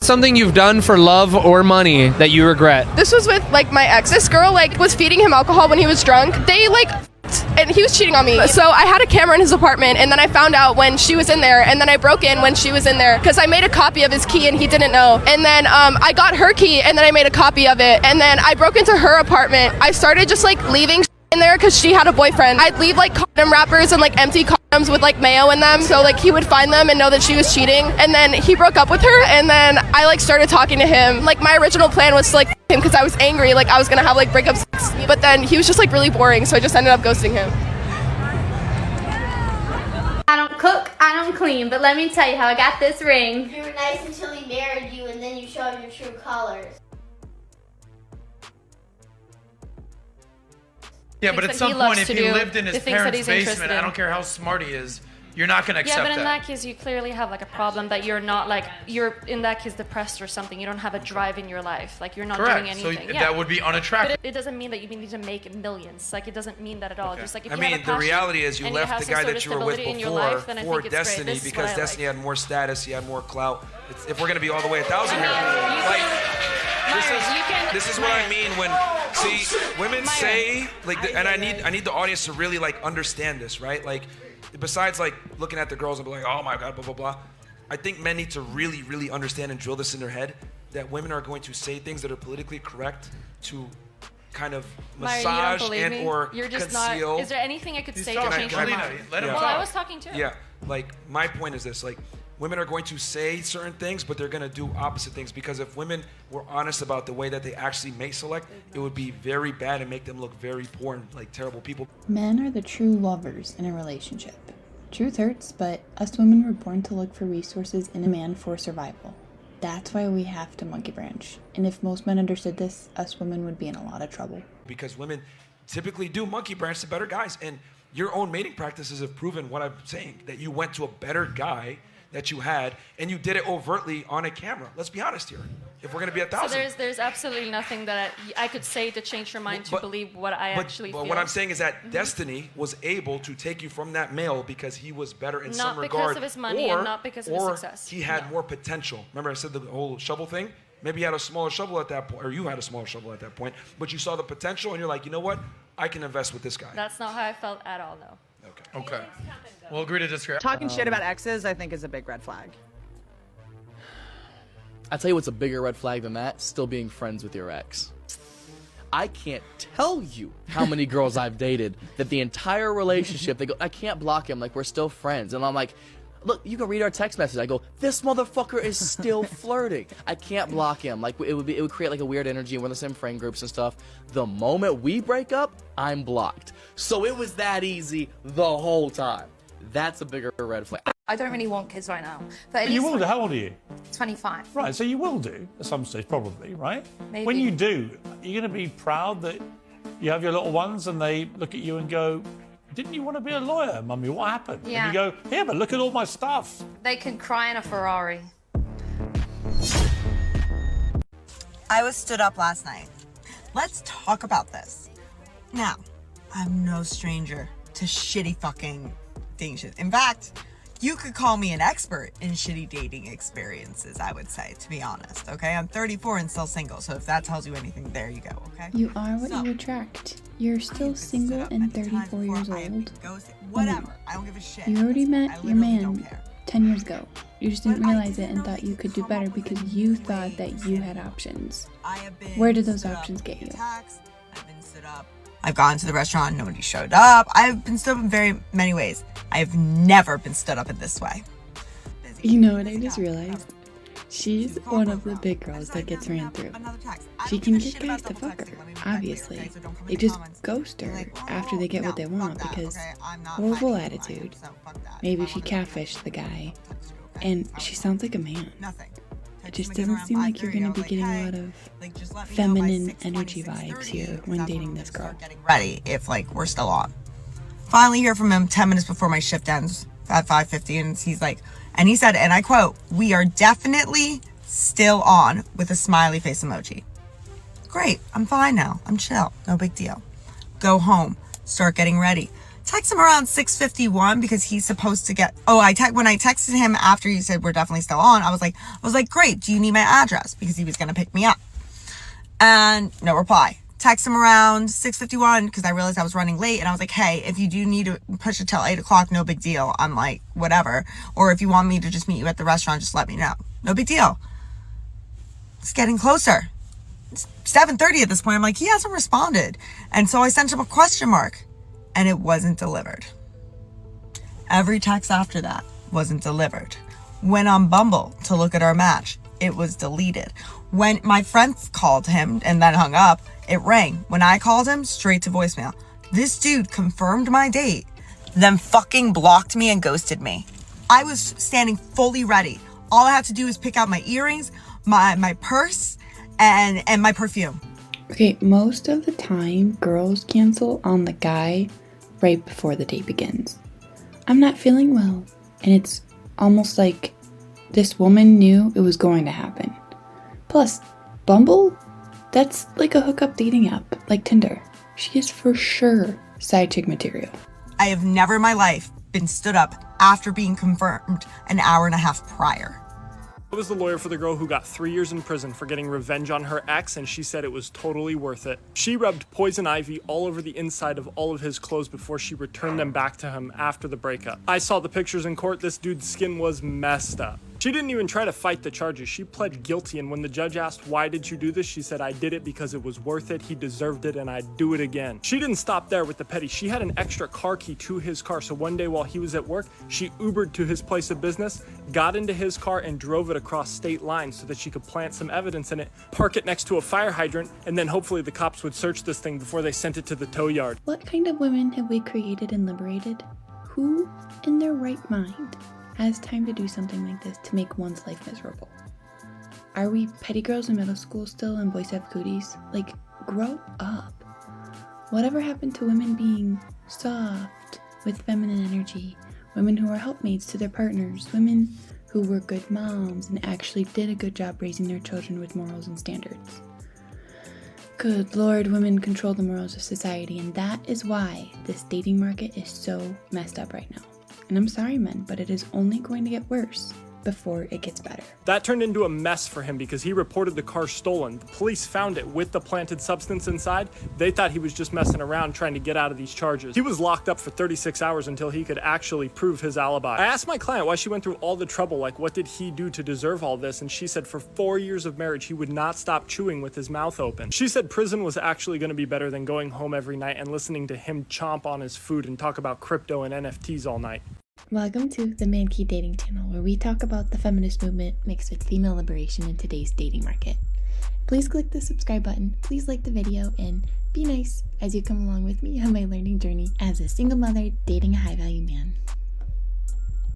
Something you've done for love or money that you regret. This was with like my ex. This girl like was feeding him alcohol when he was drunk. They like and he was cheating on me. So I had a camera in his apartment, and then I found out when she was in there, and then I broke in when she was in there because I made a copy of his key and he didn't know. And then I got her key, and then I made a copy of it, and then I broke into her apartment. I started just like leaving in there because she had a boyfriend. I'd leave like condom wrappers and like empty condoms with like mayo in them, so like he would find them and know that she was cheating. And then he broke up with her, and then I like started talking to him. Like my original plan was to like him because I was angry, like I was gonna have like breakup sex. But then he was just like really boring, so I just ended up ghosting him. I don't cook, I don't clean, but let me tell you how I got this ring. You were nice until he married you, and then you showed your true colors. Yeah, but at some point, if he lived in his parents' basement, I don't care how smart he is, you're not going to accept that. Yeah, but in that case, you clearly have like a problem that you're not like, you're in that case depressed or something. You don't have a drive in your life. Like you're not doing anything. So that would be unattractive. But it doesn't mean that you need to make millions. Like it doesn't mean that at all. Just like if I you have mean, a the passion reality is you and left have the some guy sort that of you were with stability in your before life, then I for think it's great. Destiny This is because what I Destiny like. had more status, he had more clout. If we're going to be all the way 1,000 here, this is what I mean when, see, women say, like, and I need the audience to really, like, understand this, right? Like, besides, like, looking at the girls and be like, oh, my God, blah, blah, blah. I think men need to really, really understand and drill this in their head that women are going to say things that are politically correct to kind of massage and or You're just conceal. not. Is there anything I could say to change your mind? Let him Well, talk. I was talking too. Yeah, like, my point is this, like, women are going to say certain things, but they're going to do opposite things because if women were honest about the way that they actually mate select, it would be very bad and make them look very poor and like terrible people. Men are the true lovers in a relationship. Truth hurts, but us women were born to look for resources in a man for survival. That's why we have to monkey branch. And if most men understood this, us women would be in a lot of trouble. Because women typically do monkey branch to better guys, and your own mating practices have proven what I'm saying, that you went to a better guy that you had, and you did it overtly on a camera. Let's be honest here. If we're gonna be 1,000. So there's absolutely nothing that I could say to change your mind to believe what I actually feel. But what I'm saying is that Destiny was able to take you from that male because he was better in some regard. Not because of his money and not because of his success. He had more potential. Remember I said the whole shovel thing? Maybe he had a smaller shovel at that point, or you had a smaller shovel at that point, but you saw the potential and you're like, you know what? I can invest with this guy. That's not how I felt at all, no. Okay. We'll agree to disagree. Talking shit about exes, I think, is a big red flag. I'll tell you what's a bigger red flag than that, still being friends with your ex. I can't tell you how many girls I've dated that the entire relationship, they go, I can't block him, like we're still friends. And I'm like, look, you can read our text message. I go, this motherfucker is still flirting. I can't block him. Like it would create like a weird energy, and we're in the same friend groups and stuff. The moment we break up, I'm blocked. So it was that easy the whole time. That's a bigger red flag. I don't really want kids right now. But you will do. How old are you? 25. Right, so you will do at some stage, probably, right? Maybe. When you do, you're going to be proud that you have your little ones and they look at you and go, didn't you want to be a lawyer, Mummy? What happened? Yeah. And you go, yeah, but look at all my stuff. They can cry in a Ferrari. I was stood up last night. Let's talk about this. Now, I'm no stranger to shitty fucking dating shit. In fact, you could call me an expert in shitty dating experiences, I would say, to be honest, okay? I'm 34 and still single, so if that tells you anything, there you go, okay? You are what you attract. You're still single and 34 years old. Whatever, I don't give a shit. You already met your man 10 years ago. You just didn't realize it and thought you could do better because you thought that you had options. Where did those options get you? I've been stood up. I've gone to the restaurant, nobody showed up. I've been stood up in very many ways. I've never been stood up in this way. You know what I just realized? She's one of the big girls that gets ran through. She can get guys to fuck her, obviously. They just ghost her after they get what they want because horrible attitude. Maybe she catfished the guy. And she sounds like a man. It just doesn't seem like you're going to be getting a lot of feminine energy vibes here when dating this girl. Ready if like we're still on. Finally hear from him 10 minutes before my shift ends at 5:50, and he's like, and he said, and I quote, "We are definitely still on," with a smiley face emoji. Great, I'm fine now. I'm chill. No big deal. Go home. Start getting ready. Text him around 6:51 because he's supposed to get. Oh, when I texted him after you said we're definitely still on, I was like, great. Do you need my address? Because he was gonna pick me up. And no reply. Text him around 6:51 because I realized I was running late, and I was like, hey, if you do need to push it till 8 o'clock, no big deal. I'm like, whatever. Or if you want me to just meet you at the restaurant, just let me know. No big deal. It's getting closer. It's 7:30 at this point. I'm like, he hasn't responded. And so I sent him a question mark, and it wasn't delivered. Every text after that wasn't delivered. Went on Bumble to look at our match. It was deleted. When my friends called him and then hung up, it rang. When I called him, straight to voicemail. This dude confirmed my date, then fucking blocked me and ghosted me. I was standing fully ready. All I had to do was pick out my earrings, my purse, and my perfume. Okay, most of the time, girls cancel on the guy right before the date begins. I'm not feeling well. And it's almost like this woman knew it was going to happen. Plus, Bumble? That's like a hookup dating app, like Tinder. She is for sure side chick material. I have never in my life been stood up after being confirmed an hour and a half prior. I was the lawyer for the girl who got 3 years in prison for getting revenge on her ex, and she said it was totally worth it. She rubbed poison ivy all over the inside of all of his clothes before she returned them back to him after the breakup. I saw the pictures in court. This dude's skin was messed up. She didn't even try to fight the charges. She pled guilty, and when the judge asked, why did you do this? She said, I did it because it was worth it, he deserved it, and I'd do it again. She didn't stop there with the petty. She had an extra car key to his car, so one day while he was at work, she Ubered to his place of business, got into his car, and drove it across state lines so that she could plant some evidence in it, park it next to a fire hydrant, and then hopefully the cops would search this thing before they sent it to the tow yard. What kind of women have we created and liberated? Who in their right mind has time to do something like this to make one's life miserable? Are we petty girls in middle school still and boys have cooties? Like, grow up. Whatever happened to women being soft with feminine energy? Women who are helpmates to their partners? Women who were good moms and actually did a good job raising their children with morals and standards? Good Lord, women control the morals of society, and that is why this dating market is so messed up right now. And I'm sorry, men, but it is only going to get worse before it gets better. That turned into a mess for him because he reported the car stolen. The police found it with the planted substance inside. They thought he was just messing around trying to get out of these charges. He was locked up for 36 hours until he could actually prove his alibi. I asked my client why she went through all the trouble, like what did he do to deserve all this, and she said for 4 years of marriage he would not stop chewing with his mouth open. She said prison was actually going to be better than going home every night and listening to him chomp on his food and talk about crypto and NFTs all night. Welcome to the Man Key Dating Channel, where we talk about the feminist movement mixed with female liberation in today's dating market. Please click the subscribe button, please like the video, and be nice as you come along with me on my learning journey as a single mother dating a high-value man.